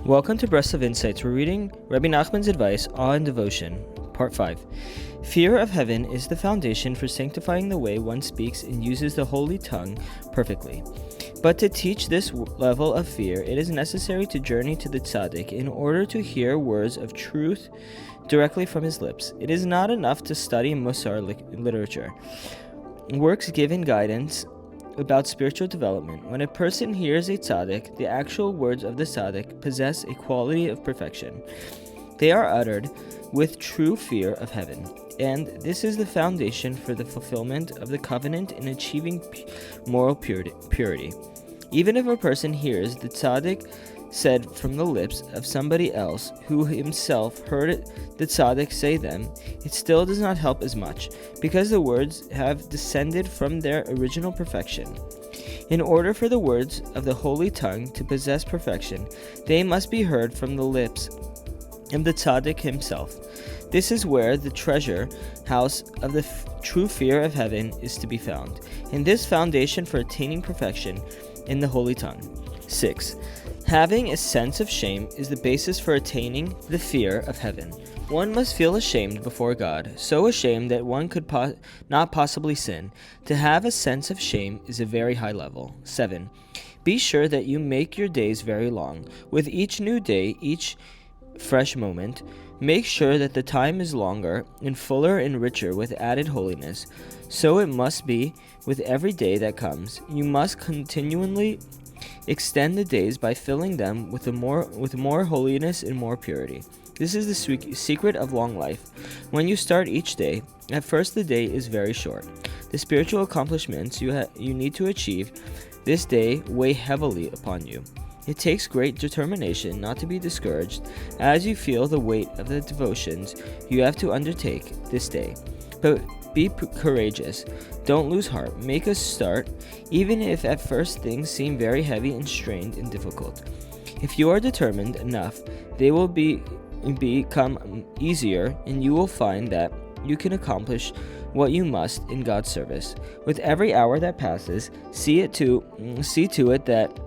Welcome to Breslov Insights. We're reading Rebbe Nachman's advice, Awe and Devotion, Part 5. Fear of heaven is the foundation for sanctifying the way one speaks and uses the holy tongue perfectly. But to teach this level of fear, it is necessary to journey to the tzaddik in order to hear words of truth directly from his lips. It is not enough to study Musar literature. Works giving guidance about spiritual development. When a person hears a tzaddik, the actual words of the tzaddik possess a quality of perfection. They are uttered with true fear of heaven, and this is the foundation for the fulfillment of the covenant in achieving moral purity. Even if a person hears the tzaddik said from the lips of somebody else who himself heard the tzaddik say them, it still does not help as much, because the words have descended from their original perfection. In order for the words of the holy tongue to possess perfection, they must be heard from the lips of the tzaddik himself. This is where the treasure house of the true fear of heaven is to be found, and this foundation for attaining perfection in the holy tongue. 6. Having a sense of shame is the basis for attaining the fear of heaven. One must feel ashamed before God, so ashamed that one could not possibly sin. To have a sense of shame is a very high level. 7. Be sure that you make your days very long. With each new day, each fresh moment, make sure that the time is longer and fuller and richer with added holiness. So it must be with every day that comes. You must continually extend the days by filling them with more holiness and more purity. This is the secret of long life. When you start each day, at first the day is very short. The spiritual accomplishments you need to achieve this day weigh heavily upon you. It takes great determination not to be discouraged as you feel the weight of the devotions you have to undertake this day. But be courageous. Don't lose heart. Make a start, even if at first things seem very heavy and strained and difficult. If you are determined enough, they will become easier, and you will find that you can accomplish what you must in God's service. With every hour that passes, see to it that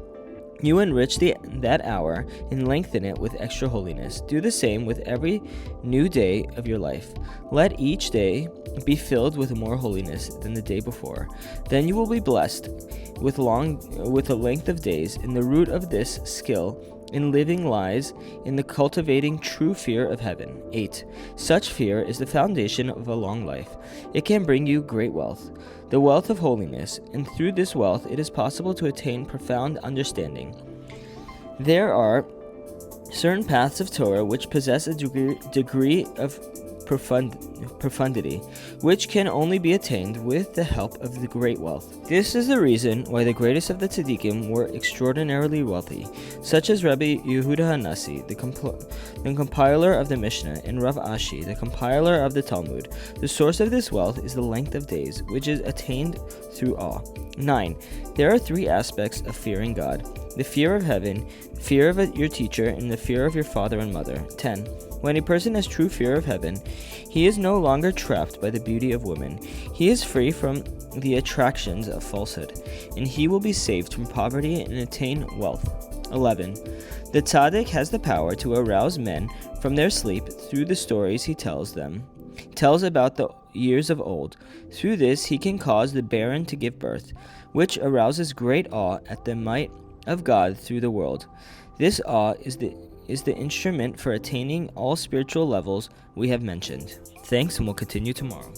you enrich that hour and lengthen it with extra holiness. Do the same with every new day of your life. Let each day be filled with more holiness than the day before. Then you will be blessed with a length of days, and the root of this skill in living lies in the cultivating true fear of heaven. 8. Such fear is the foundation of a long life. It can bring you great wealth, the wealth of holiness, and through this wealth it is possible to attain profound understanding. There are certain paths of Torah which possess a degree of profundity, which can only be attained with the help of the great wealth. This is the reason why the greatest of the tzaddikim were extraordinarily wealthy, such as Rabbi Yehuda HaNasi, the compiler of the Mishnah, and Rav Ashi, the compiler of the Talmud. The source of this wealth is the length of days, which is attained through awe. 9. There are 3 aspects of fearing God: the fear of heaven, fear of your teacher, and the fear of your father and mother. 10. When a person has true fear of heaven, he is no longer trapped by the beauty of women. He is free from the attractions of falsehood, and he will be saved from poverty and attain wealth. 11. The tzaddik has the power to arouse men from their sleep through the stories he tells about the years of old. Through this he can cause the barren to give birth, which arouses great awe at the might of God through the world. This awe is the instrument for attaining all spiritual levels we have mentioned. Thanks, and we'll continue tomorrow.